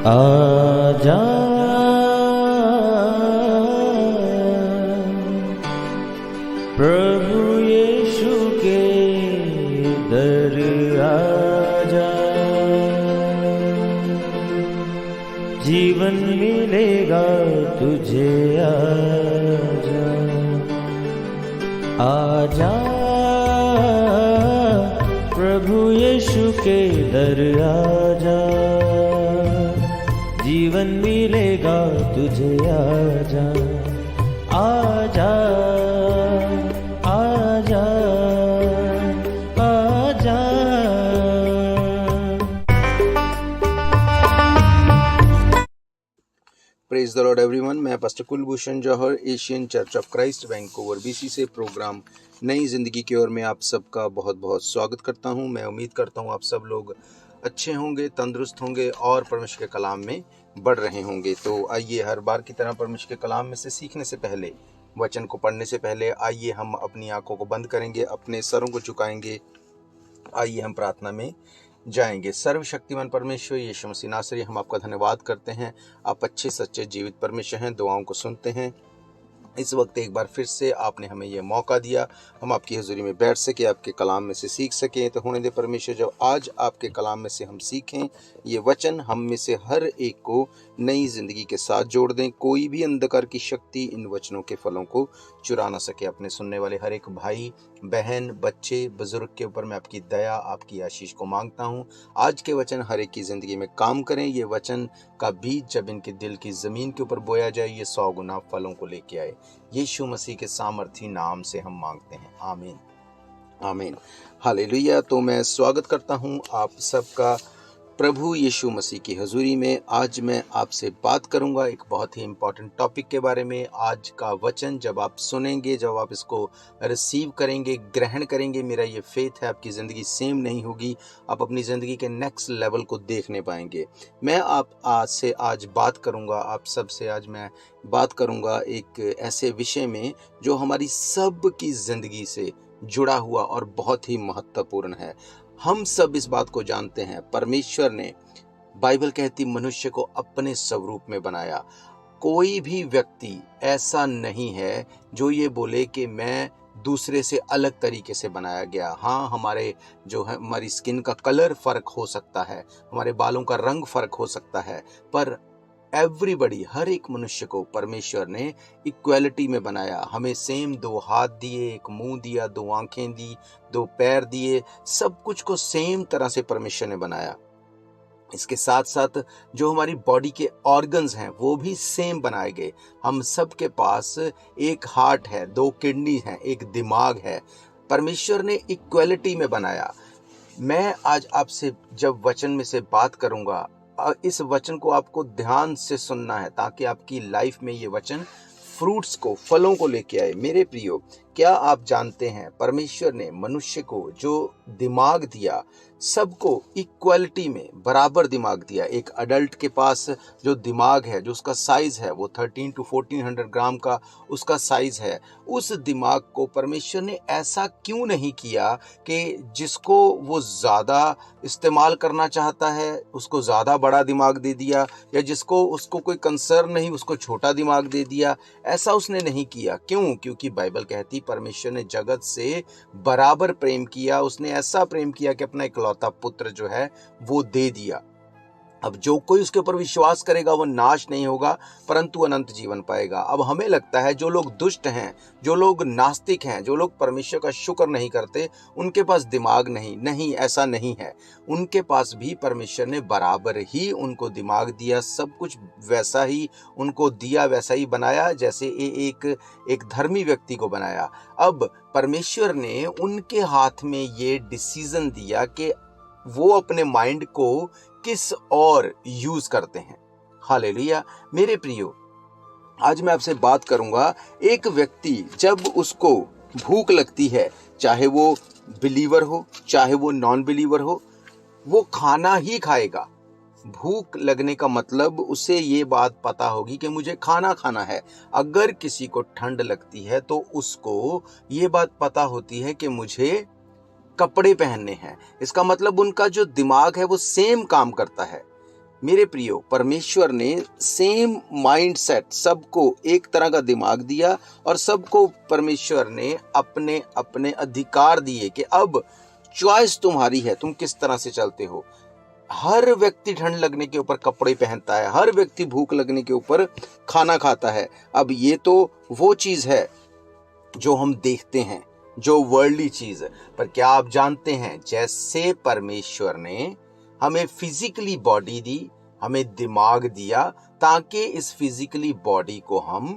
आजा प्रभु यीशु के दर आजा, जीवन मिलेगा तुझे। आजा आजा प्रभु यीशु के दर आजा, जीवन मिलेगा तुझे। आजा आजा आजा आजा। Praise the lord everyone. मैं pastor Kulbhushan Johar, Asian church of Christ Vancouver BC से प्रोग्राम नई जिंदगी की ओर में आप सबका बहुत बहुत स्वागत करता हूं। मैं उम्मीद करता हूं आप सब लोग अच्छे होंगे, तंदुरुस्त होंगे और परमेश्वर के कलाम में बढ़ रहे होंगे। तो आइए, हर बार की तरह परमेश्वर के कलाम में से सीखने से पहले, वचन को पढ़ने से पहले, आइए हम अपनी आंखों को बंद करेंगे, अपने सरों को झुकाएंगे। आइए हम प्रार्थना में जाएंगे। सर्वशक्तिमान परमेश्वर यीशु मसीह नासरी, हम आपका धन्यवाद करते हैं। आप अच्छे सच्चे जीवित परमेश्वर हैं, दुआओं को सुनते हैं। इस वक्त एक बार फिर से आपने हमें यह मौका दिया, हम आपकी हजूरी में बैठ सके, आपके कलाम में से सीख सकें। तो होने दे परमेश्वर, जब आज आपके कलाम में से हम सीखें, ये वचन हम में से हर एक को नई जिंदगी के साथ जोड़ दें। कोई भी अंधकार की शक्ति इन वचनों के फलों को चुरा ना सके। अपने सुनने वाले हर एक भाई बहन, बच्चे, बुजुर्ग के ऊपर मैं आपकी दया, आपकी आशीष को मांगता हूँ। आज के वचन हर एक की जिंदगी में काम करें। ये वचन का बीज जब इनके दिल की जमीन के ऊपर बोया जाए, ये 100 गुना फलों को लेके आए। यीशु मसीह के सामर्थी नाम से हम मांगते हैं, आमीन आमीन हालेलुया। तो मैं स्वागत करता हूं आप सबका प्रभु यीशु मसीह की हजूरी में। आज मैं आपसे बात करूंगा एक बहुत ही इम्पोर्टेंट टॉपिक के बारे में। आज का वचन जब आप सुनेंगे, जब आप इसको रिसीव करेंगे, ग्रहण करेंगे, मेरा ये फेथ है आपकी ज़िंदगी सेम नहीं होगी। आप अपनी ज़िंदगी के नेक्स्ट लेवल को देखने पाएंगे। मैं आज बात करूंगा, आप सबसे आज मैं बात करूंगा एक ऐसे विषय में जो हमारी सब की ज़िंदगी से जुड़ा हुआ और बहुत ही महत्वपूर्ण है। हम सब इस बात को जानते हैं, परमेश्वर ने, बाइबल कहती, मनुष्य को अपने स्वरूप में बनाया। कोई भी व्यक्ति ऐसा नहीं है जो ये बोले कि मैं दूसरे से अलग तरीके से बनाया गया। हाँ, हमारी स्किन का कलर फर्क हो सकता है, हमारे बालों का रंग फर्क हो सकता है, पर एवरीबडी, हर एक मनुष्य को परमेश्वर ने इक्वालिटी में बनाया। हमें सेम 2 हाथ दिए, एक मुंह दिया, 2 आंखें दी, 2 पैर दिए, सब कुछ को सेम तरह से परमेश्वर ने बनाया। इसके साथ साथ जो हमारी बॉडी के ऑर्गन्स हैं वो भी सेम बनाए गए। हम सब के पास एक हार्ट है, 2 किडनी हैं, एक दिमाग है। परमेश्वर ने इक्वालिटी में बनाया। मैं आज आपसे जब वचन में से बात करूंगा, इस वचन को आपको ध्यान से सुनना है ताकि आपकी लाइफ में ये वचन फ्रूट्स को, फलों को लेके आए। मेरे प्रियो, क्या आप जानते हैं परमेश्वर ने मनुष्य को जो दिमाग दिया, सबको इक्वालिटी में बराबर दिमाग दिया। एक अडल्ट के पास जो दिमाग है, जो उसका साइज है, वो 1300 to 1400 ग्राम का उसका साइज है। उस दिमाग को परमेश्वर ने ऐसा क्यों नहीं किया कि जिसको वो ज़्यादा इस्तेमाल करना चाहता है उसको ज़्यादा बड़ा दिमाग दे दिया, या जिसको उसको कोई कंसर्न नहीं उसको छोटा दिमाग दे दिया। ऐसा उसने नहीं किया। क्यों? क्योंकि बाइबल कहती परमेश्वर ने जगत से बराबर प्रेम किया। उसने ऐसा प्रेम किया कि अपना इकलौता पुत्र जो है वो दे दिया। अब जो कोई उसके ऊपर विश्वास करेगा वो नाश नहीं होगा परंतु अनंत जीवन पाएगा। अब हमें लगता है जो लोग दुष्ट हैं, जो लोग नास्तिक हैं, जो लोग परमेश्वर का शुक्र नहीं करते, उनके पास दिमाग नहीं, ऐसा नहीं है। उनके पास भी परमेश्वर ने बराबर ही उनको दिमाग दिया, सब कुछ वैसा ही उनको दिया, वैसा ही बनाया जैसे एक धर्मी व्यक्ति को बनाया। अब परमेश्वर ने उनके हाथ में ये डिसीजन दिया कि वो अपने माइंड को किस और यूज करते हैं। हालेलुया। मेरे प्रियो, आज मैं आपसे बात करूंगा, एक व्यक्ति जब उसको भूख लगती है, चाहे वो बिलीवर हो चाहे वो नॉन बिलीवर हो, वो खाना ही खाएगा। भूख लगने का मतलब उसे ये बात पता होगी कि मुझे खाना खाना है। अगर किसी को ठंड लगती है तो उसको ये बात पता होती है कि मुझे कपड़े पहनने हैं। इसका मतलब उनका जो दिमाग है वो सेम काम करता है। मेरे प्रियो, परमेश्वर ने सेम माइंडसेट, सबको एक तरह का दिमाग दिया और सबको परमेश्वर ने अपने अपने अधिकार दिए कि अब चॉइस तुम्हारी है, तुम किस तरह से चलते हो। हर व्यक्ति ठंड लगने के ऊपर कपड़े पहनता है, हर व्यक्ति भूख लगने के ऊपर खाना खाता है। अब ये तो वो चीज है जो हम देखते हैं, जो वर्ल्डली चीज है। पर क्या आप जानते हैं, जैसे परमेश्वर ने हमें फिजिकली बॉडी दी, हमें दिमाग दिया ताकि इस फिजिकली बॉडी को हम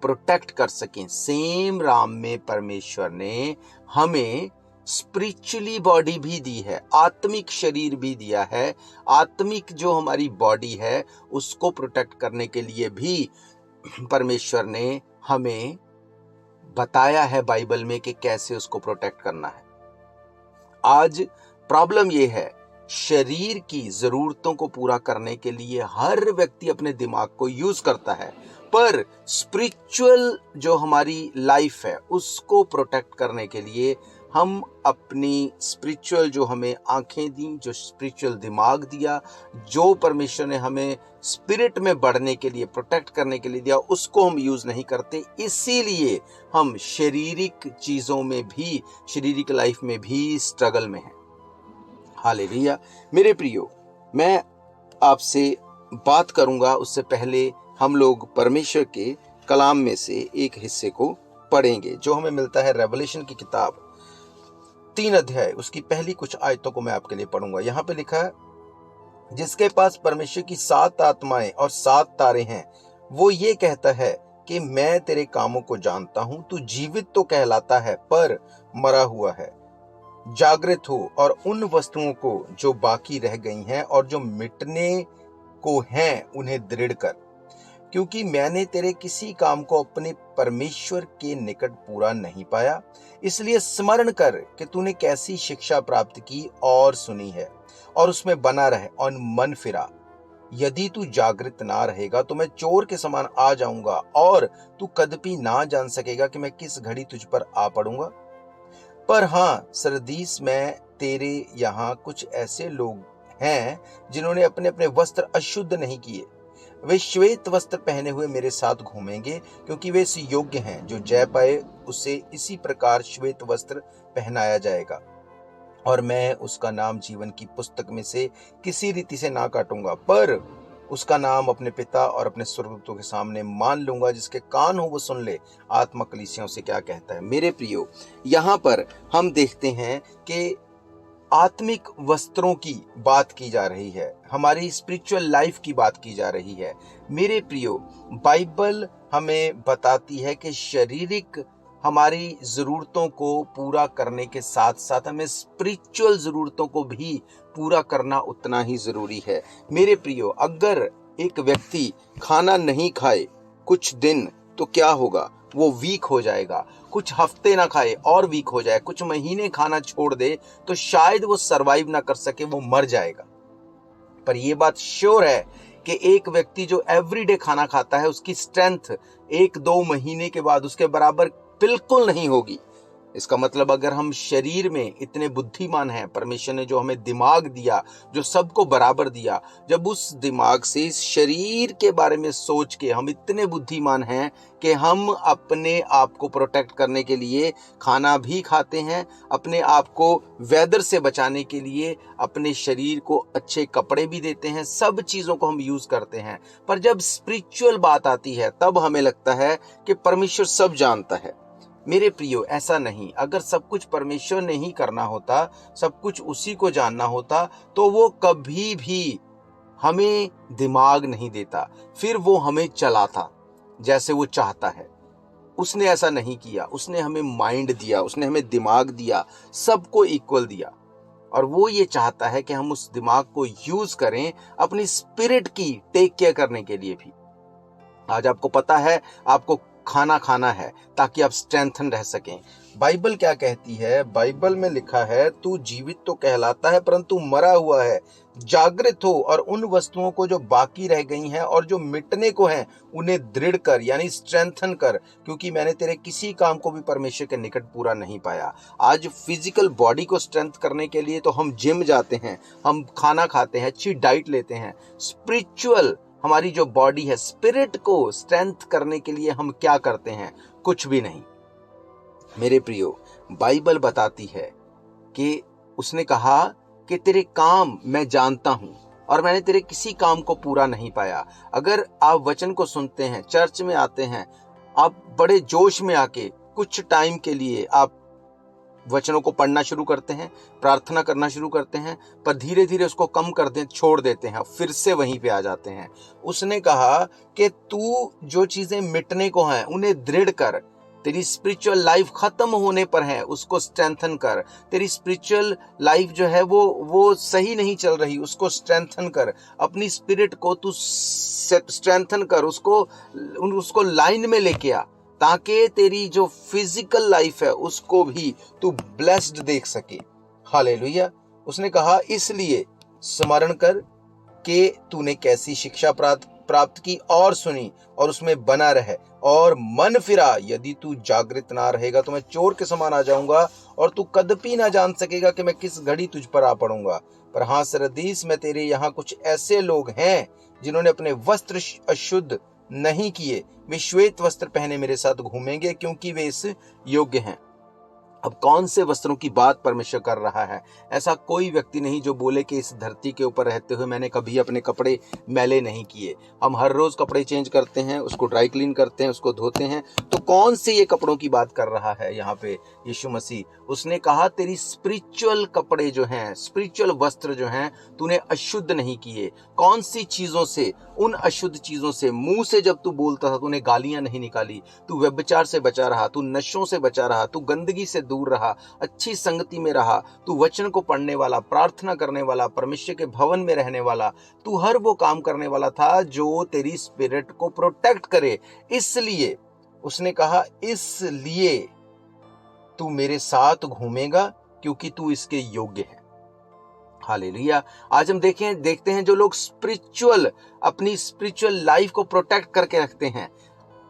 प्रोटेक्ट कर सकें, सेम राम में परमेश्वर ने हमें स्पिरिचुअली बॉडी भी दी है, आत्मिक शरीर भी दिया है। आत्मिक जो हमारी बॉडी है उसको प्रोटेक्ट करने के लिए भी परमेश्वर ने हमें बताया है बाइबल में कि कैसे उसको प्रोटेक्ट करना है। आज प्रॉब्लम यह है, शरीर की जरूरतों को पूरा करने के लिए हर व्यक्ति अपने दिमाग को यूज करता है, पर स्पिरिचुअल जो हमारी लाइफ है उसको प्रोटेक्ट करने के लिए हम अपनी स्पिरिचुअल जो हमें आंखें दी, जो स्पिरिचुअल दिमाग दिया, जो परमेश्वर ने हमें स्पिरिट में बढ़ने के लिए, प्रोटेक्ट करने के लिए दिया, उसको हम यूज नहीं करते। इसीलिए हम शारीरिक चीजों में भी, शारीरिक लाइफ में भी स्ट्रगल में हैं। हालेलुया। मेरे प्रियो, मैं आपसे बात करूंगा, उससे पहले हम लोग परमेश्वर के कलाम में से एक हिस्से को पढ़ेंगे जो हमें मिलता है रेवलेशन की किताब 3 अध्याय, उसकी पहली कुछ आयतों को मैं आपके लिए पढ़ूंगा। यहाँ पे लिखा है, जिसके पास परमेश्वर की 7 आत्माएं और 7 तारे हैं, वो ये कहता है कि मैं तेरे कामों को जानता हूं, तू जीवित तो कहलाता है पर मरा हुआ है। जागृत हो और उन वस्तुओं को जो बाकी रह गई हैं और जो मिटने को हैं उन्हें दृढ़ कर, क्योंकि मैंने तेरे किसी काम को अपने परमेश्वर के निकट पूरा नहीं पाया। इसलिए स्मरण कर कि तूने कैसी शिक्षा प्राप्त की और सुनी है, और उसमें बना रहे और मन फिरा। यदि तू जागृत ना रहेगा तो मैं चोर के समान आ जाऊंगा और तू कदापि ना जान सकेगा कि मैं किस घड़ी तुझ पर आ पड़ूंगा। पर हाँ, सरदीस में तेरे यहाँ कुछ ऐसे लोग हैं जिन्होंने अपने अपने वस्त्र अशुद्ध नहीं किए। वे श्वेत वस्त्र पहने हुए मेरे साथ घूमेंगे, क्योंकि वे इस योग्य हैं। जो जय पाए उसे इसी प्रकार श्वेत वस्त्र पहनाया जाएगा, और मैं उसका नाम जीवन की पुस्तक में से किसी रीति से ना काटूंगा, पर उसका नाम अपने पिता और अपने स्वर्गदूतों के सामने मान लूंगा। जिसके कान हो वो सुन ले, आत्मा कलीसियाओं से क्या कहता है। मेरे प्रियो, यहाँ पर हम देखते हैं कि आत्मिक वस्त्रों की बात की जा रही है, हमारी स्पिरिचुअल लाइफ की बात की जा रही है। मेरे प्रियो, बाइबल हमें बताती है कि शारीरिक हमारी जरूरतों को पूरा करने के साथ साथ हमें स्पिरिचुअल जरूरतों को भी पूरा करना उतना ही जरूरी है। मेरे प्रियो, अगर एक व्यक्ति खाना नहीं खाए कुछ दिन तो क्या होगा, वो वीक हो जाएगा। कुछ हफ्ते ना खाए और वीक हो जाए, कुछ महीने खाना छोड़ दे तो शायद वो सरवाइव ना कर सके, वो मर जाएगा। पर ये बात श्योर है कि एक व्यक्ति जो एवरीडे खाना खाता है, उसकी स्ट्रेंथ 1-2 महीने के बाद उसके बराबर बिल्कुल नहीं होगी। इसका मतलब अगर हम शरीर में इतने बुद्धिमान हैं, परमेश्वर ने जो हमें दिमाग दिया, जो सबको बराबर दिया, जब उस दिमाग से इस शरीर के बारे में सोच के हम इतने बुद्धिमान हैं कि हम अपने आप को प्रोटेक्ट करने के लिए खाना भी खाते हैं, अपने आप को वेदर से बचाने के लिए अपने शरीर को अच्छे कपड़े भी देते हैं, सब चीज़ों को हम यूज करते हैं। पर जब स्पिरिचुअल बात आती है तब हमें लगता है कि परमेश्वर सब जानता है। मेरे प्रियो, ऐसा नहीं। अगर सब कुछ परमेश्वर ने ही करना होता, सब कुछ उसी को जानना होता, तो वो कभी भी हमें दिमाग नहीं देता, फिर वो हमें चलाता जैसे वो चाहता है। उसने ऐसा नहीं किया। उसने हमें माइंड दिया, उसने हमें दिमाग दिया, सबको इक्वल दिया, और वो ये चाहता है कि हम उस दिमाग को यूज करें अपनी स्पिरिट की टेक केयर करने के लिए भी। आज आपको पता है, आपको खाना खाना है ताकि आप स्ट्रेंथन रह सकें। बाइबल क्या कहती है? बाइबल में लिखा है, तू जीवित तो कहलाता है परंतु मरा हुआ है। जागृत हो और उन वस्तुओं को जो बाकी रह गई हैं और जो मिटने को हैं उन्हें दृढ़ कर, यानी स्ट्रेंथन कर, क्योंकि मैंने तेरे किसी काम को भी परमेश्वर के निकट पूरा नहीं पाया। आज फिजिकल बॉडी को स्ट्रेंथ करने के लिए तो हम जिम जाते हैं, हम खाना खाते हैं, अच्छी डाइट लेते हैं। स्पिरिचुअल हमारी जो बॉडी है, स्पिरिट को स्ट्रेंथ करने के लिए हम क्या करते हैं? कुछ भी नहीं। मेरे प्रियो, बाइबल बताती है कि उसने कहा कि तेरे काम मैं जानता हूं और मैंने तेरे किसी काम को पूरा नहीं पाया। अगर आप वचन को सुनते हैं, चर्च में आते हैं, आप बड़े जोश में आके कुछ टाइम के लिए आप वचनों को पढ़ना शुरू करते हैं, प्रार्थना करना शुरू करते हैं, पर धीरे धीरे उसको कम कर दें, छोड़ देते हैं, फिर से वहीं पे आ जाते हैं। उसने कहा कि तू जो चीजें मिटने को हैं उन्हें दृढ़ कर। तेरी स्पिरिचुअल लाइफ खत्म होने पर है, उसको स्ट्रेंथन कर। तेरी स्पिरिचुअल लाइफ जो है वो सही नहीं चल रही, उसको स्ट्रेंथन कर। अपनी स्पिरिट को तू स्ट्रेंथन कर, उसको लाइन में लेके आ, ताकि तेरी जो फिजिकल लाइफ है उसको भी तू ब्लेस्ड देख सके। हालेलुया। उसने कहा, इसलिए स्मरण कर कि तूने कैसी शिक्षा प्राप्त की और सुनी और उसमें बना रहे और मन फिरा। यदि तू जागृत ना रहेगा तो मैं चोर के समान आ जाऊंगा और तू कदपि ना जान सकेगा कि मैं किस घड़ी तुझ पर आ पड़ूंगा। पर हाँ सरदीस, मैं तेरे यहाँ कुछ ऐसे लोग हैं जिन्होंने अपने वस्त्र अशुद्ध नहीं किए, वे श्वेत वस्त्र पहने मेरे साथ घूमेंगे क्योंकि वे इस योग्य हैं। अब कौन से वस्त्रों की बात परमेश्वर कर रहा है? ऐसा कोई व्यक्ति नहीं जो बोले कि इस धरती के ऊपर रहते हुए मैंने कभी अपने कपड़े मैले नहीं किए। हम हर रोज कपड़े चेंज करते हैं, उसको ड्राई क्लीन करते हैं, उसको धोते हैं। तो कौन से ये कपड़ों की बात कर रहा है यहाँ पे यीशु मसीह? उसने कहा, तेरी स्पिरिचुअल कपड़े जो हैं, स्पिरिचुअल वस्त्र जो हैं, तूने अशुद्ध नहीं किए। कौन सी चीजों से? उन अशुद्ध चीजों से। मुंह से जब तू बोलता था तूने गालियां नहीं निकाली, तू व्यभिचार से बचा रहा, तू नशों से बचा रहा, तू गंदगी से दूर रहा, अच्छी संगति में रहा, तू वचन को पढ़ने वाला, प्रार्थना करने वाला, परमेश्वर के भवन में रहने वाला, तू हर वो काम करने वाला था जो तेरी स्पिरिट को प्रोटेक्ट करे। इसलिए उसने कहा, इसलिए तू मेरे साथ घूमेगा क्योंकि तू इसके योग्य है। हालेलुया। आज हम देखते हैं जो लोग अपनी स्पिरिचुअल लाइफ को प्रोटेक्ट करके रखते हैं,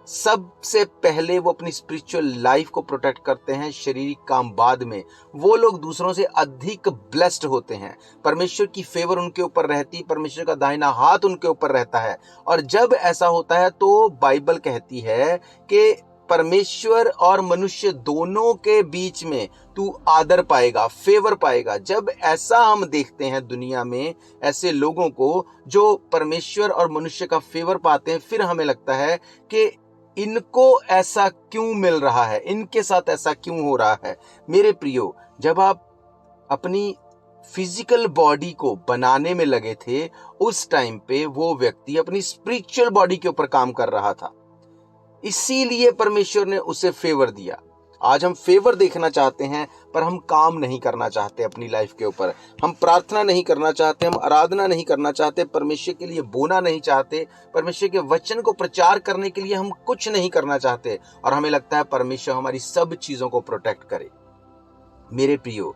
सबसे पहले वो अपनी स्पिरिचुअल लाइफ को प्रोटेक्ट करते हैं, शारीरिक काम बाद में। वो लोग दूसरों से अधिक ब्लेस्ड होते हैं। परमेश्वर की फेवर उनके ऊपर रहती, परमेश्वर का दाहिना हाथ उनके ऊपर रहता है। और जब ऐसा होता है तो बाइबल कहती है कि परमेश्वर और मनुष्य दोनों के बीच में तू आदर पाएगा, फेवर पाएगा। जब ऐसा हम देखते हैं दुनिया में ऐसे लोगों को जो परमेश्वर और मनुष्य का फेवर पाते हैं, फिर हमें लगता है कि इनको ऐसा क्यों मिल रहा है, इनके साथ ऐसा क्यों हो रहा है। मेरे प्रियो, जब आप अपनी फिजिकल बॉडी को बनाने में लगे थे, उस टाइम पे वो व्यक्ति अपनी स्पिरिचुअल बॉडी के ऊपर काम कर रहा था, इसीलिए परमेश्वर ने उसे फेवर दिया। आज हम फेवर देखना चाहते हैं पर हम काम नहीं करना चाहते अपनी लाइफ के ऊपर। हम प्रार्थना नहीं करना चाहते, हम आराधना नहीं करना चाहते, परमेश्वर के लिए बोना नहीं चाहते, परमेश्वर के वचन को प्रचार करने के लिए हम कुछ नहीं करना चाहते, और हमें लगता है परमेश्वर हमारी सब चीजों को प्रोटेक्ट करे। मेरे प्रियो,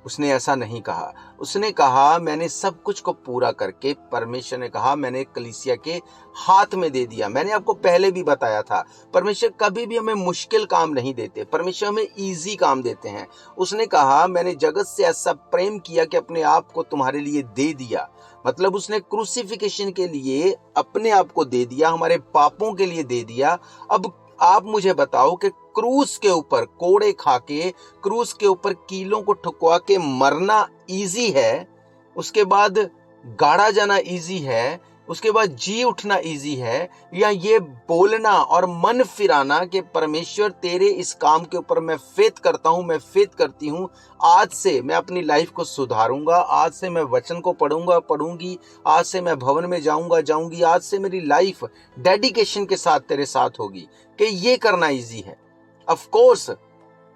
उसने ऐसा नहीं कहा। उसने कहा, मैंने सब कुछ को पूरा करके, परमेश्वर ने कहा, मैंने कलीसिया के हाथ में दे दिया। मैंने आपको पहले भी बताया था, परमेश्वर कभी भी हमें मुश्किल काम नहीं देते, परमेश्वर हमें इजी काम देते हैं। उसने कहा, मैंने जगत से ऐसा प्रेम किया कि अपने आप को तुम्हारे लिए दे दिया। मतलब उसने क्रूसिफिकेशन के लिए अपने आप को दे दिया, हमारे पापों के लिए दे दिया। अब आप मुझे बताओ कि क्रूस के ऊपर कोड़े खा के, क्रूस के ऊपर कीलों को ठुकवा के मरना इजी है, उसके बाद गाड़ा जाना इजी है, उसके बाद जी उठना इजी है, या ये बोलना और मन फिराना कि परमेश्वर तेरे इस काम के ऊपर मैं फेथ करता हूं, मैं फेथ करती हूं, आज से मैं अपनी लाइफ को सुधारूंगा, आज से मैं वचन को पढ़ूंगी, आज से मैं भवन में जाऊंगी, आज से मेरी लाइफ डेडिकेशन के साथ तेरे साथ होगी, कि ये करना इजी है। ऑफ कोर्स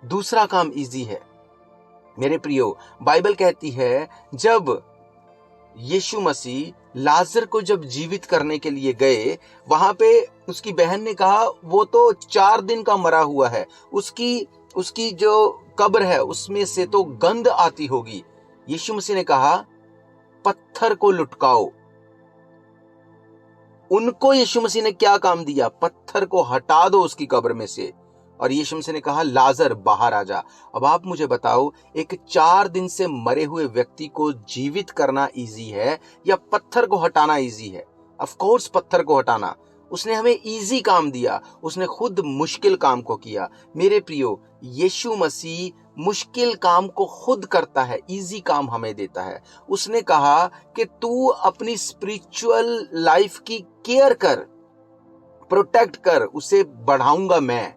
दूसरा काम इजी है। मेरे प्रियो, बाइबल कहती है जब यीशु मसीह लाजर को जब जीवित करने के लिए गए, वहां पे उसकी बहन ने कहा वो तो 4 दिन का मरा हुआ है, उसकी जो कब्र है उसमें से तो गंध आती होगी। यीशु मसीह ने कहा पत्थर को लुटकाओ। उनको यीशु मसीह ने क्या काम दिया? पत्थर को हटा दो उसकी कब्र में से। और यीशु मसीह ने कहा लाजर बाहर आ जा। अब आप मुझे बताओ, एक 4 दिन से मरे हुए व्यक्ति को जीवित करना इजी है या पत्थर को हटाना इजी है? ऑफ कोर्स पत्थर को हटाना। उसने हमें इजी काम दिया, उसने खुद मुश्किल काम को किया। मेरे प्रियो, यीशु मसीह मुश्किल काम को खुद करता है, इजी काम हमें देता है। उसने कहा कि तू अपनी स्पिरिचुअल लाइफ की केयर कर, प्रोटेक्ट कर, उसे बढ़ाऊंगा मैं,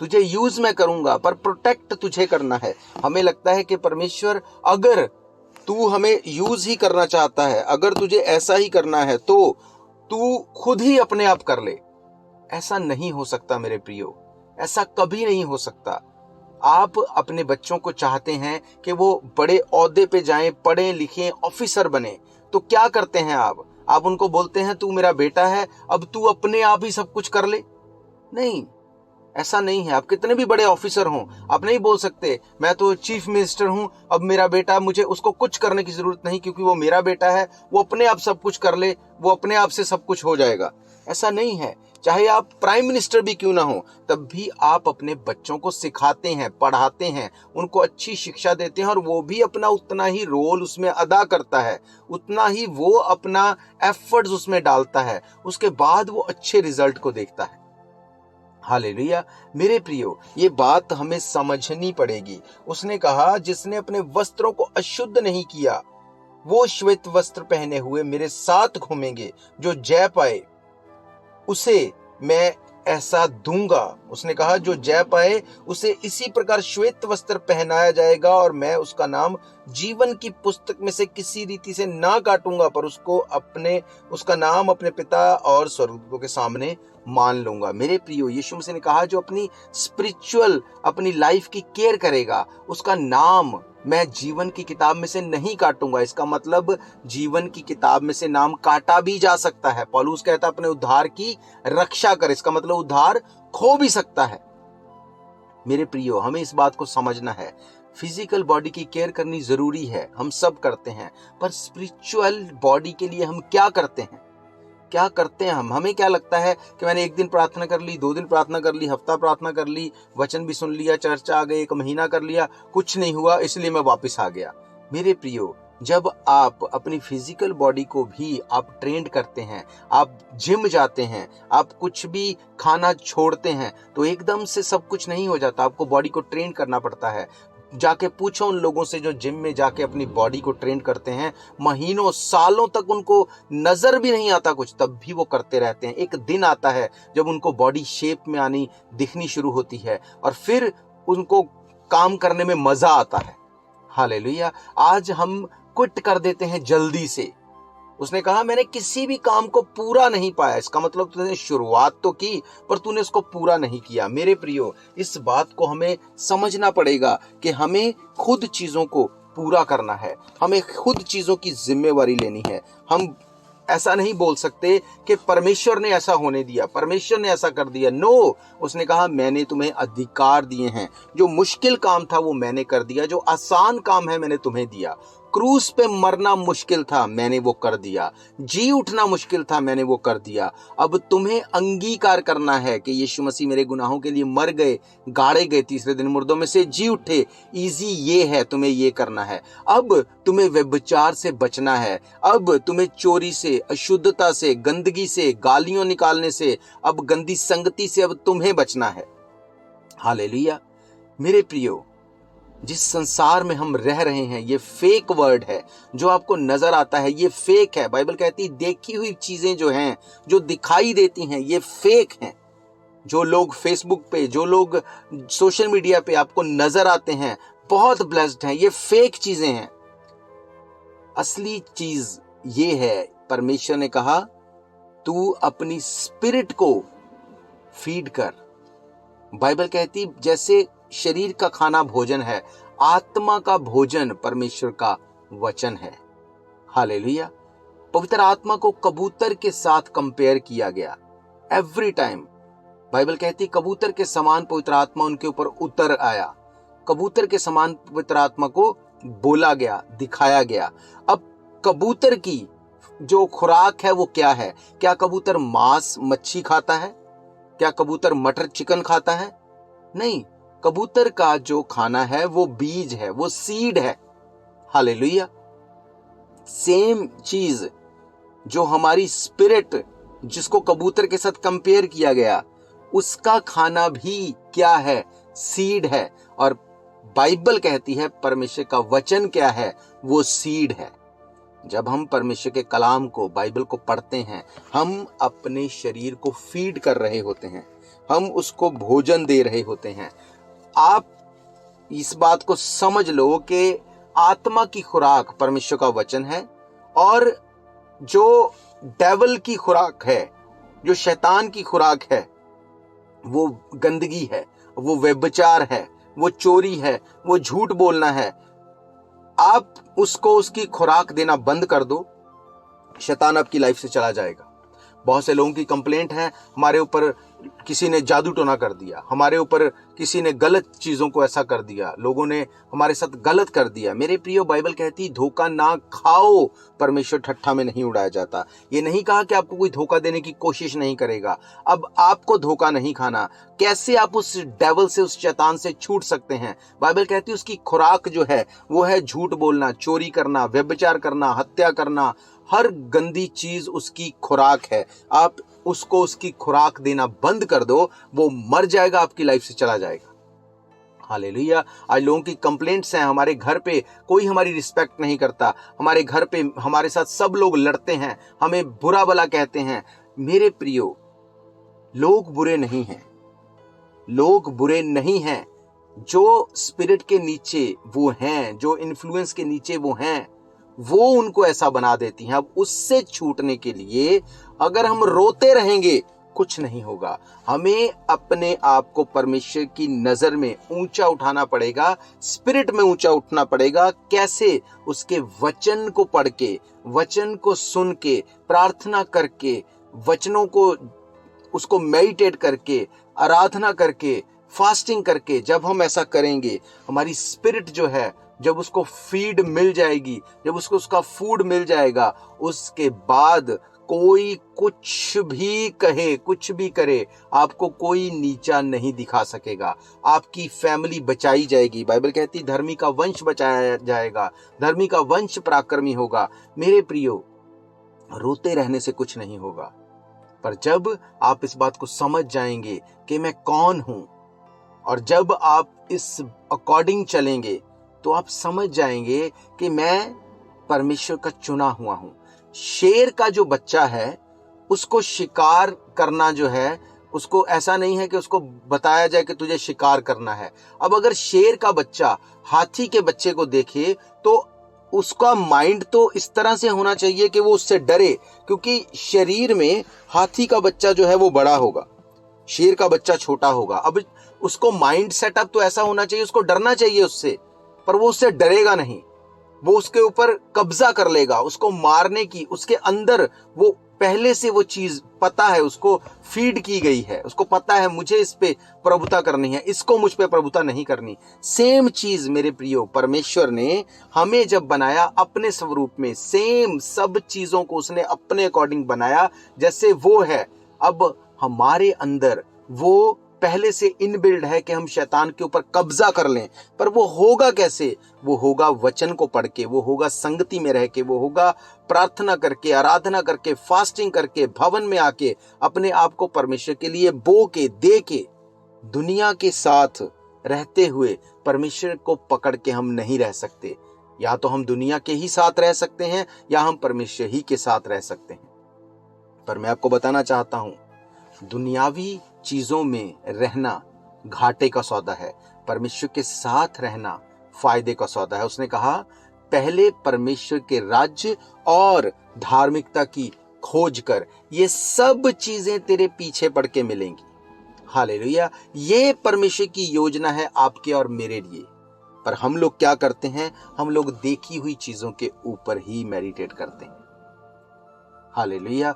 तुझे यूज मैं करूंगा, पर प्रोटेक्ट तुझे करना है। हमें लगता है कि परमेश्वर अगर तू हमें यूज ही करना चाहता है, अगर तुझे ऐसा ही करना है तो तू खुद ही अपने आप कर ले। ऐसा नहीं हो सकता मेरे प्रियो, ऐसा कभी नहीं हो सकता। आप अपने बच्चों को चाहते हैं कि वो बड़े ओहदे पे जाएं, पढ़ें लिखें, ऑफिसर बने, तो क्या करते हैं आप उनको बोलते हैं तू मेरा बेटा है, अब तू अपने आप ही सब कुछ कर ले? नहीं, ऐसा नहीं है। आप कितने भी बड़े ऑफिसर हों, आप नहीं बोल सकते मैं तो चीफ मिनिस्टर हूं, अब मेरा बेटा, मुझे उसको कुछ करने की जरूरत नहीं क्योंकि वो मेरा बेटा है, वो अपने आप सब कुछ कर ले, वो अपने आप से सब कुछ हो जाएगा। ऐसा नहीं है। चाहे आप प्राइम मिनिस्टर भी क्यों ना हो, तब भी आप अपने बच्चों को सिखाते हैं, पढ़ाते हैं, उनको अच्छी शिक्षा देते हैं और वो भी अपना उतना ही रोल उसमें अदा करता है, उतना ही वो अपना एफर्ट्स उसमें डालता है, उसके बाद वो अच्छे रिजल्ट को देखता है। हालेलुया। मेरे प्रियो, ये बात हमें समझनी पड़ेगी। उसने कहा जिसने अपने वस्त्रों को अशुद्ध नहीं किया वो श्वेत वस्त्र पहने हुए मेरे साथ घूमेंगे, जो जय पाए उसे मैं ऐसा दूंगा। उसने कहा जो जय पाए उसे इसी प्रकार श्वेत वस्त्र पहनाया जाएगा और मैं उसका नाम जीवन की पुस्तक में से किसी रीति से ना काटूंगा, पर उसका नाम अपने पिता और स्वर्गदूतों के सामने मान लूंगा। मेरे प्रियो, यीशु मसीह ने कहा जो अपनी स्पिरिचुअल, अपनी लाइफ की केयर करेगा उसका नाम मैं जीवन की किताब में से नहीं काटूंगा। इसका मतलब जीवन की किताब में से नाम काटा भी जा सकता है। पौलुस कहता अपने उद्धार की रक्षा कर, इसका मतलब उद्धार खो भी सकता है। मेरे प्रियो, हमें इस बात को समझना है। फिजिकल बॉडी की केयर करनी जरूरी है, हम सब करते हैं, पर स्पिरिचुअल बॉडी के लिए हम क्या करते हैं? हमें क्या लगता है कि मैंने 1 दिन प्रार्थना कर ली, 2 दिन प्रार्थना कर ली, हफ्ता प्रार्थना कर ली, वचन भी सुन लिया, चर्चा आ गई, 1 महीना कर लिया, कुछ नहीं हुआ इसलिए मैं वापस आ गया। मेरे प्रियो, जब आप अपनी फिजिकल बॉडी को भी आप ट्रेंड करते हैं, आप जिम जाते हैं, आप कुछ भी खाना छोड़ते हैं, तो एकदम से सब कुछ नहीं हो जाता। आपको बॉडी को ट्रेन करना पड़ता है। जाके पूछो उन लोगों से जो जिम में जाके अपनी बॉडी को ट्रेन करते हैं, महीनों सालों तक उनको नजर भी नहीं आता कुछ, तब भी वो करते रहते हैं। एक दिन आता है जब उनको बॉडी शेप में आनी दिखनी शुरू होती है और फिर उनको काम करने में मजा आता है। हालेलुया। आज हम क्विट कर देते हैं जल्दी से। उसने कहा मैंने किसी भी काम को पूरा नहीं पाया, इसका मतलब तूने शुरुआत तो की पर तूने उसको पूरा नहीं किया। मेरे प्रियो, इस बात को हमें समझना पड़ेगा कि हमें खुद चीजों को पूरा करना है, हमें खुद चीजों की जिम्मेवारी लेनी है। हम ऐसा नहीं बोल सकते कि परमेश्वर ने ऐसा होने दिया, परमेश्वर ने ऐसा कर दिया। नो, उसने कहा मैंने तुम्हें अधिकार दिए हैं। जो मुश्किल काम था वो मैंने कर दिया, जो आसान काम है मैंने तुम्हें दिया। क्रूस पे मरना मुश्किल था, मैंने वो कर दिया। जी उठना मुश्किल था, मैंने वो कर दिया। अब तुम्हें अंगीकार करना है कि यीशु मसीह मेरे गुनाहों के लिए मर गए, गाड़े गए, तीसरे दिन मुर्दों में से जी उठे। इजी ये है, तुम्हें ये करना है। अब तुम्हें व्यभिचार से बचना है, अब तुम्हें चोरी से, अशुद्धता से, गंदगी से, गालियों निकालने से, अब गंदी संगति से अब तुम्हें बचना है। हालेलुया। मेरे प्रियो, जिस संसार में हम रह रहे हैं ये फेक वर्ड है, जो आपको नजर आता है ये फेक है। बाइबल कहती है देखी हुई चीजें जो हैं, जो दिखाई देती हैं, ये फेक हैं। जो लोग फेसबुक पे, जो लोग सोशल मीडिया पे आपको नजर आते हैं, बहुत ब्लेस्ड हैं, ये फेक चीजें हैं। असली चीज ये है, परमेश्वर ने कहा तू अपनी स्पिरिट को फीड कर। बाइबल कहती जैसे शरीर का खाना भोजन है, आत्मा का भोजन परमेश्वर का वचन है। हालेलुया। पवित्र आत्मा को कबूतर के साथ कंपेयर किया गया। एवरी टाइम बाइबल कहती कबूतर के समान पवित्र आत्मा उनके ऊपर उतर आया, कबूतर के समान पवित्र आत्मा को बोला गया, दिखाया गया। अब कबूतर की जो खुराक है वो क्या है? क्या कबूतर मांस मच्छी खाता है? क्या कबूतर मटर चिकन खाता है? नहीं, कबूतर का जो खाना है वो बीज है, वो सीड है। हालेलुया। सेम चीज जो हमारी स्पिरिट, जिसको कबूतर के साथ कंपेयर किया गया, उसका खाना भी क्या है? सीड है। और बाइबल कहती है परमेश्वर का वचन क्या है? वो सीड है। जब हम परमेश्वर के कलाम को, बाइबल को पढ़ते हैं, हम अपने शरीर को फीड कर रहे होते हैं, हम उसको भोजन दे रहे होते हैं। आप इस बात को समझ लो कि आत्मा की खुराक परमेश्वर का वचन है, और जो डेविल की खुराक है, जो शैतान की खुराक है, वो गंदगी है, वो व्यभिचार है, वो चोरी है, वो झूठ बोलना है। आप उसको उसकी खुराक देना बंद कर दो, शैतान आपकी लाइफ से चला जाएगा। बहुत से लोगों की कंप्लेंट है, हमारे ऊपर किसी ने जादू टोना कर दिया, हमारे ऊपर किसी ने गलत चीजों को ऐसा कर दिया, लोगों ने हमारे साथ गलत कर दिया। मेरे प्रियो, बाइबल कहती धोखा ना खाओ, परमेश्वर ठट्ठा में नहीं उड़ाया जाता। ये नहीं कहा कि आपको कोई धोखा देने की कोशिश नहीं करेगा। अब आपको धोखा नहीं खाना। कैसे आप उस डेविल से, उस शैतान से छूट सकते हैं? बाइबल कहती है उसकी खुराक जो है वो है झूठ बोलना, चोरी करना, व्यभिचार करना, हत्या करना। हर गंदी चीज उसकी खुराक है। आप उसको उसकी खुराक देना बंद कर दो, वो मर जाएगा, आपकी लाइफ से चला जाएगा। हालेलुया। आज लोगों की कंप्लेंट्स हैं, हमारे घर पे कोई हमारी रिस्पेक्ट नहीं करता, हमारे घर पे हमारे साथ सब लोग लड़ते हैं, हमें बुरा भला कहते हैं। मेरे प्रियो, लोग बुरे नहीं हैं, लोग बुरे नहीं हैं। जो स्पिरिट के नीचे वो हैं, जो इन्फ्लुएंस के नीचे वो हैं, वो उनको ऐसा बना देती हैं। अब उससे छूटने के लिए अगर हम रोते रहेंगे कुछ नहीं होगा। हमें अपने आप को परमेश्वर की नजर में ऊंचा उठाना पड़ेगा, स्पिरिट में ऊंचा उठना पड़ेगा। कैसे? उसके वचन को पढ़ के, वचन को सुन के, प्रार्थना करके, वचनों को उसको मेडिटेट करके, आराधना करके, फास्टिंग करके। जब हम ऐसा करेंगे, हमारी स्पिरिट जो है, जब उसको फीड मिल जाएगी, जब उसको उसका फूड मिल जाएगा, उसके बाद कोई कुछ भी कहे, कुछ भी करे, आपको कोई नीचा नहीं दिखा सकेगा। आपकी फैमिली बचाई जाएगी। बाइबल कहती धर्मी का वंश बचाया जाएगा, धर्मी का वंश पराक्रमी होगा। मेरे प्रियो, रोते रहने से कुछ नहीं होगा, पर जब आप इस बात को समझ जाएंगे कि मैं कौन हूं, और जब आप इस अकॉर्डिंग चलेंगे, तो आप समझ जाएंगे कि मैं परमेश्वर का चुना हुआ हूं। शेर का जो बच्चा है, उसको शिकार करना जो है, उसको ऐसा नहीं है कि उसको बताया जाए कि तुझे शिकार करना है। अब अगर शेर का बच्चा हाथी के बच्चे को देखे, तो उसका माइंड तो इस तरह से होना चाहिए कि वो उससे डरे, क्योंकि शरीर में हाथी का बच्चा जो है वो बड़ा होगा, शेर का बच्चा छोटा होगा। अब उसको माइंड सेटअप तो ऐसा होना चाहिए, उसको डरना चाहिए उससे, पर वो उससे डरेगा नहीं। वो उसके ऊपर कब्जा कर लेगा, उसको मारने की उसके अंदर वो पहले से वो चीज पता है, उसको फीड की गई है, उसको पता है मुझे इस पे प्रभुता करनी है, इसको मुझ पे प्रभुता नहीं करनी। सेम चीज मेरे प्रियो, परमेश्वर ने हमें जब बनाया अपने स्वरूप में, सेम सब चीजों को उसने अपने अकॉर्डिंग बनाया जैसे वो है। अब हमारे अंदर वो पहले से इनबिल्ड है कि हम शैतान के ऊपर कब्जा कर लें, पर वो होगा कैसे? वो होगा वचन को पढ़ के, वो होगा संगति में रह के, वो होगा प्रार्थना करके, आराधना करके, फास्टिंग करके, भवन में आके, अपने आप को परमेश्वर के लिए बो के, दे के। दुनिया के साथ रहते हुए परमेश्वर को पकड़ के हम नहीं रह सकते। या तो हम दुनिया के ही साथ रह सकते हैं, या हम परमेश्वर ही के साथ रह सकते हैं। पर मैं आपको बताना चाहता हूं, दुनियावी चीजों में रहना घाटे का सौदा है, परमेश्वर के साथ रहना फायदे का सौदा है। उसने कहा पहले परमेश्वर के राज्य और धार्मिकता की खोज कर, ये सब चीजें तेरे पीछे पड़ के मिलेंगी। हालेलुया। ये परमेश्वर की योजना है आपके और मेरे लिए। पर हम लोग क्या करते हैं? हम लोग देखी हुई चीजों के ऊपर ही मेडिटेट करते हैं। हालेलुया।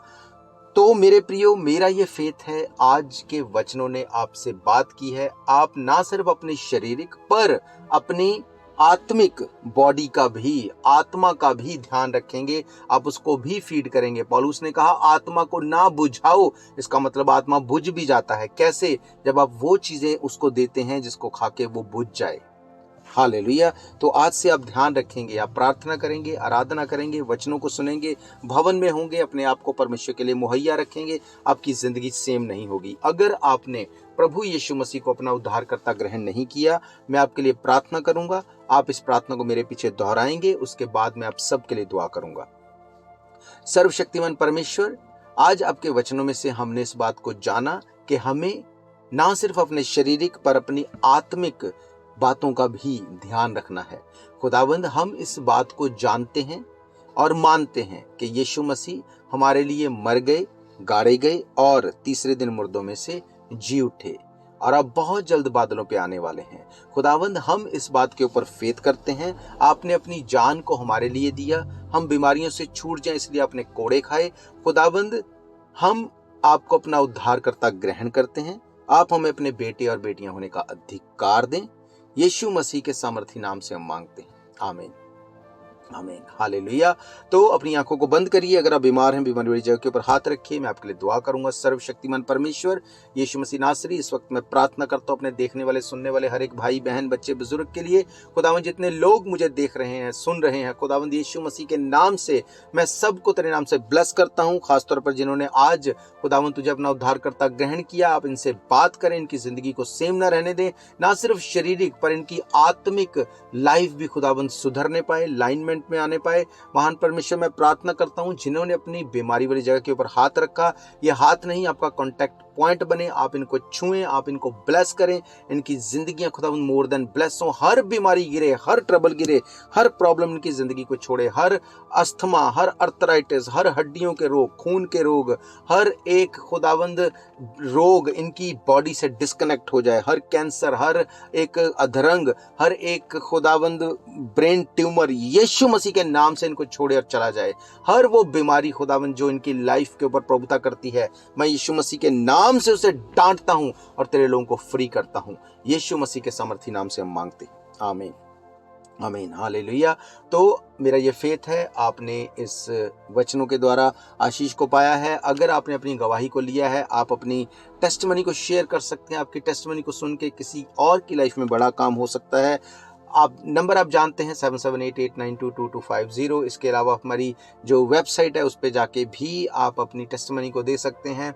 तो मेरे प्रियो, मेरा ये फेथ है आज के वचनों ने आपसे बात की है। आप ना सिर्फ अपनी शारीरिक पर अपनी आत्मिक बॉडी का भी, आत्मा का भी ध्यान रखेंगे, आप उसको भी फीड करेंगे। पौलुस ने कहा आत्मा को ना बुझाओ, इसका मतलब आत्मा बुझ भी जाता है। कैसे? जब आप वो चीजें उसको देते हैं जिसको खा के वो बुझ जाए। हालेलुया। तो आज से आप ध्यान रखेंगे, आप प्रार्थना करेंगे, आराधना करेंगे, वचनों को सुनेंगे, भवन में होंगे, अपने आप को परमेश्वर के लिए मुहैया रखेंगे, आपकी जिंदगी सेम नहीं होगी। अगर आपने प्रभु यीशु मसीह को अपना उद्धारकर्ता ग्रहण नहीं किया, मैं आपके लिए प्रार्थना करूंगा। आप इस प्रार्थना को मेरे पीछे दोहराएंगे, उसके बाद मैं आप सबके लिए दुआ करूंगा। सर्वशक्तिमान परमेश्वर, आज आपके वचनों में से हमने इस बात को जाना कि हमें ना सिर्फ अपने शारीरिक पर अपनी आत्मिक बातों का भी ध्यान रखना है। खुदावंद, हम इस बात को जानते हैं और मानते हैं कि यीशु मसीह हमारे लिए मर गए, गाड़े गए और तीसरे दिन मुर्दों में से जी उठे और अब बहुत जल्द बादलों पे आने वाले हैं। खुदावंद, हम इस बात के ऊपर फेथ करते हैं। आपने अपनी जान को हमारे लिए दिया, हम बीमारियों से छूट जाएं इसलिए आपने कोड़े खाए। खुदावंद, हम आपको अपना उद्धारकर्ता ग्रहण करते हैं। आप हमें अपने बेटे और बेटियां होने का अधिकार दें। यीशु मसीह के सामर्थी नाम से हम मांगते हैं, आमीन, आमीन, हालेलुया। तो अपनी आंखों को बंद करिए। अगर आप बीमार हैं, बीमारी वाली जगह के ऊपर हाथ रखिए, मैं आपके लिए दुआ करूंगा। सर्वशक्तिमान परमेश्वर यीशु मसीह नासरी, इस वक्त मैं प्रार्थना करता हूं अपने देखने वाले, सुनने वाले हर एक भाई बहन, बच्चे, बुजुर्ग के लिए। खुदावंद, जितने लोग मुझे देख रहे हैं, सुन रहे हैं, खुदावंद यीशु मसीह के नाम से मैं सबको तेरे नाम से ब्लेस करता हूं। खासतौर पर जिन्होंने आज खुदावंद तुझे अपना उद्धारकर्ता ग्रहण किया, आप इनसे बात करें, इनकी जिंदगी को सेम ना रहने दें, ना सिर्फ शारीरिक पर इनकी आत्मिक लाइफ भी खुदावंद सुधरने पाए, लाइनमेंट में आने पाए। महान परमेश्वर, मैं प्रार्थना करता हूं जिन्होंने अपनी बीमारी वाली जगह के ऊपर हाथ रखा, ये हाथ नहीं आपका कांटेक्ट पॉइंट बने, आप इनको छुएं, आप इनको ब्लेस करें, इनकी जिंदगियां खुदावंद मोर देन ब्लेस हो। हर बीमारी गिरे, हर ट्रबल गिरे, हर प्रॉब्लम इनकी जिंदगी को छोड़े, हर अस्थमा, हर अर्थराइटिस, हर हड्डियों के रोग, खून के रोग, हर एक खुदावंद रोग इनकी बॉडी से डिस्कनेक्ट हो जाए। हर कैंसर, हर एक अधरंग, हर एक खुदावंद ब्रेन ट्यूमर यीशु मसीह के नाम से इनको छोड़े और चला जाए। हर वो बीमारी खुदावंद जो इनकी लाइफ के ऊपर प्रभुता करती है, मैं यीशु मसीह के नाम से उसे डांटता हूं और तेरे लोगों को फ्री करता हूं। यीशु मसीह के सामर्थी नाम से हम मांगते हैं, आमीन, आमीन, हालेलुया। तो मेरा ये फेथ है, आपने इस वचनों के द्वारा आशीष को पाया है। अगर आपने अपनी गवाही को लिया है, आप अपनी टेस्टिमनी को शेयर कर सकते हैं। आपकी टेस्टिमनी को सुन के किसी और की लाइफ में बड़ा काम हो सकता है। आप नंबर आप जानते हैं 7788922250। इसके अलावा हमारी जो वेबसाइट है उस पर जाके भी आप अपनी टेस्टिमनी को दे सकते हैं।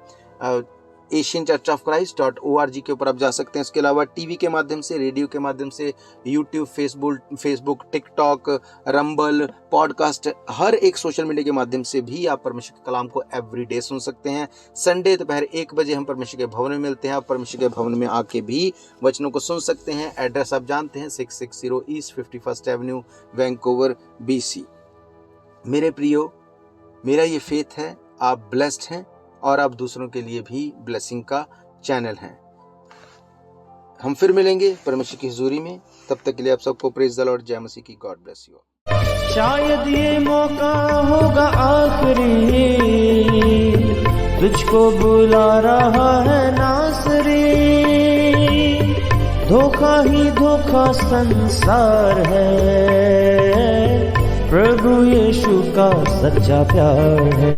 asianchurchofchrist.org के ऊपर आप जा सकते हैं। इसके अलावा टीवी के माध्यम से, रेडियो के माध्यम से, YouTube, Facebook, TikTok, Rumble, podcast, हर एक सोशल मीडिया के माध्यम से भी आप परमेश्वर के कलाम को एवरीडे सुन सकते हैं। संडे दोपहर 1 बजे हम परमेश्वर के भवन में मिलते हैं। आप परमेश्वर के भवन में आके भी वचनों को सुन सकते हैं। एड्रेस आप जानते हैं, 660 east 51st Avenue, Vancouver, BC। मेरे प्रियो, मेरा ये फेथ है, आप ब्लेस्ड हैं और आप दूसरों के लिए भी ब्लेसिंग का चैनल हैं। हम फिर मिलेंगे परमेश्वर की हुजूरी में। तब तक के लिए आप सबको प्रेज द लॉर्ड, जय मसीह की, गॉड ब्लेस यू। शायद ये मौका होगा आखिरी, तुझको बुला रहा है नासरी। धोखा ही धोखा संसार है, प्रभु यीशु का सच्चा प्यार है।